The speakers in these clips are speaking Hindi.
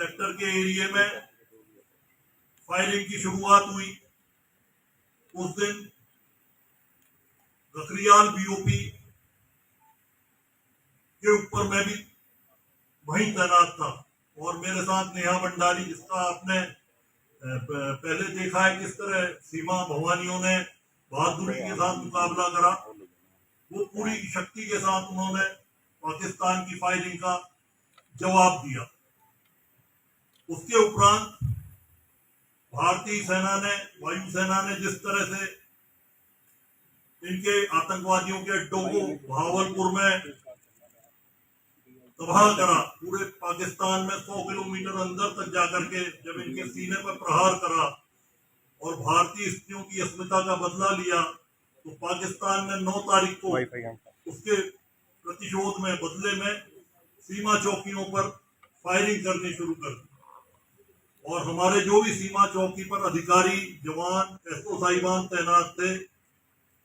सेक्टर के एरिया में फायरिंग की शुरुआत हुई। उस दिन गखरियाल बीओपी के ऊपर मैं भी वहीं तैनात था और मेरे साथ नेहा भंडारी, जिसका आपने पहले देखा है किस तरह सीमा भवानियों ने बहादुरी के साथ मुकाबला करा। वो पूरी शक्ति के साथ उन्होंने पाकिस्तान की फायरिंग का जवाब दिया। उसके उपरांत भारतीय सेना ने, वायुसेना ने जिस तरह से इनके आतंकवादियों के अड्डों को भावलपुर में तबाह करा, पूरे पाकिस्तान में 100 किलोमीटर अंदर तक जाकर के जब इनके सीने पर प्रहार करा और भारतीय स्त्रियों की अस्मिता का बदला लिया, तो पाकिस्तान ने 9 तारीख को उसके प्रतिशोध में, बदले में सीमा चौकियों पर फायरिंग करनी शुरू कर दी। और हमारे जो भी सीमा चौकी पर अधिकारी, जवान, एसओ साहिबान तैनात थे,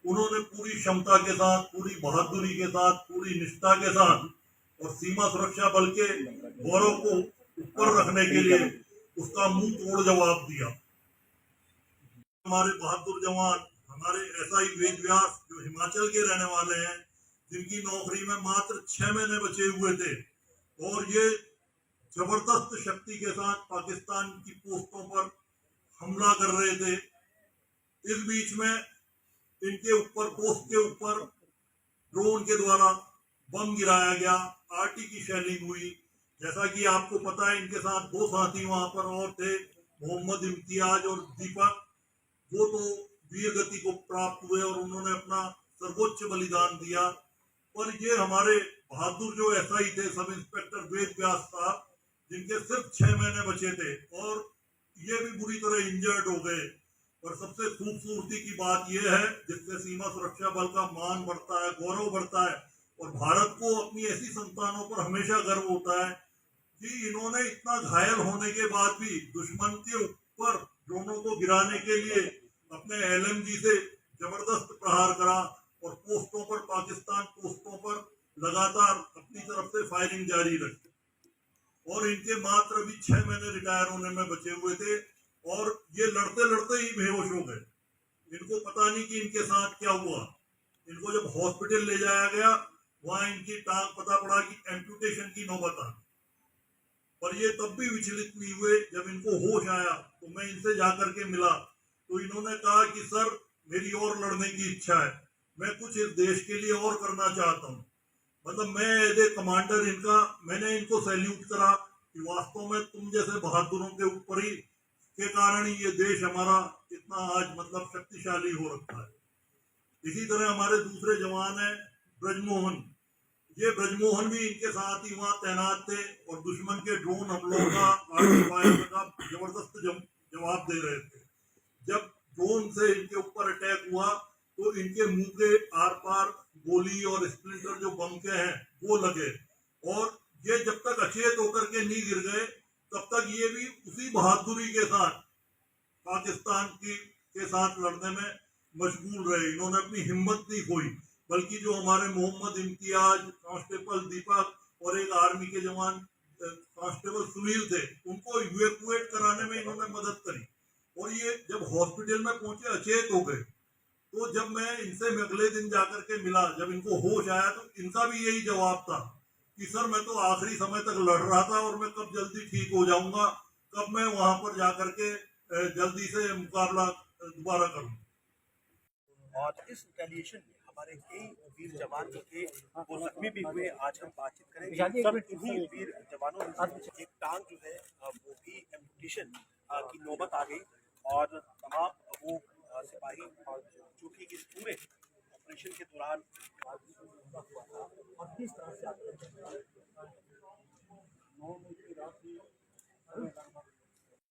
उन्होंने पूरी क्षमता के साथ, पूरी बहादुरी के साथ, पूरी निष्ठा के साथ और सीमा सुरक्षा बल के गौरव को ऊपर रखने के लिए उसका मुंह तोड़ जवाब दिया। हमारे बहादुर जवान, हमारे एसआई वेद व्यास, जो हिमाचल के रहने वाले हैं, जिनकी नौकरी में मात्र 6 महीने बचे हुए थे, और ये जबरदस्त शक्ति के साथ पाकिस्तान की पोस्टों पर हमला कर रहे थे। इस बीच में इनके ऊपर, पोस्ट के ऊपर ड्रोन के द्वारा बम गिराया गया, आरटी की शेलिंग हुई। जैसा कि आपको पता है, इनके साथ 2 साथी वहां पर और थे, मोहम्मद इम्तियाज और दीपक। वो तो वीर गति को प्राप्त हुए और उन्होंने अपना सर्वोच्च बलिदान दिया। पर ये हमारे बहादुर जो एसआई थे, सब इंस्पेक्टर वेद व्यास साहब, जिनके सिर्फ 6 महीने बचे थे और ये भी बुरी तरह इंजर्ड हो गए। और सबसे खूबसूरती की बात यह है, जिससे सीमा सुरक्षा बल का मान बढ़ता है, गौरव बढ़ता है, और भारत को अपनी ऐसी संतानों पर हमेशा गर्व होता है कि इन्होंने इतना घायल होने के बाद भी दुश्मन के ऊपर ड्रोनों को गिराने के लिए अपने एलएमजी से जबरदस्त प्रहार करा और पोस्टों पर, पाकिस्तान पोस्टों पर लगातार अपनी तरफ से फायरिंग जारी रखी। और इनके मात्र अभी 6 महीने रिटायर होने में बचे हुए थे और ये लड़ते लड़ते ही बेहोश हो गए। इनको पता नहीं कि इनके साथ क्या हुआ। इनको जब हॉस्पिटल ले जाया गया, वहां इनकी टांग, पता पड़ा कि एम्पुटेशन की नौबत आ। पर ये तब भी विचलित नहीं हुए। जब इनको होश आया तो मैं इनसे जाकर के मिला, तो इन्होंने कहा कि सर, मेरी और लड़ने की इच्छा है, मैं कुछ इस देश के लिए और करना चाहता हूँ। मतलब मैं एज ए कमांडर इनका, मैंने इनको सैल्यूट करा कि वास्तव में तुम जैसे बहादुरों के ऊपर ही के कारण ही ये देश हमारा इतना आज मतलब शक्तिशाली हो रखा है। इसी तरह हमारे दूसरे जवान है ब्रजमोहन। ये ब्रजमोहन भी इनके साथ ही वहां तैनात थे और दुश्मन के ड्रोन हमलों का, आर्मी फायर का जबरदस्त जवाब दे रहे थे। जब ड्रोन से इनके ऊपर अटैक हुआ तो इनके मुंह के आर पार गोली और स्प्लिंटर जो बम के हैं वो लगे, और ये जब तक अचेत होकर के नहीं गिर गए तब तक ये भी उसी बहादुरी के साथ पाकिस्तान के साथ लड़ने में मशगूल रहे। इन्होंने अपनी हिम्मत नहीं खोई, बल्कि जो हमारे मोहम्मद इम्तियाज, कांस्टेबल दीपक और एक आर्मी के जवान कांस्टेबल सुनील थे, उनको इवैक्यूएट कराने में इन्होंने मदद करी। और ये जब हॉस्पिटल में पहुंचे, अचेत हो गए, तो जब मैं इनसे अगले दिन जाकर के मिला, जब इनको होश आया, तो इनका भी यही जवाब था कि सर, मैं तो आखिरी समय तक लड़ रहा था और मैं कब जल्दी ठीक हो जाऊंगा, कब मैं वहां पर जाकर के जल्दी से मुकाबला दोबारा करूं। और इस रिटेलिएशन में हमारे कई वीर जवान जो थे वो जख्मी भी हुए। आज हम बातचीत करेंगे सब इन्हीं वीर जवानों से। एक टांग जो है वो भी एम्पुटेशन की नौबत आ गई और तमाम वो सिपाही जो कि इस पूरे ऑपरेशन के दौरान और किस तरह से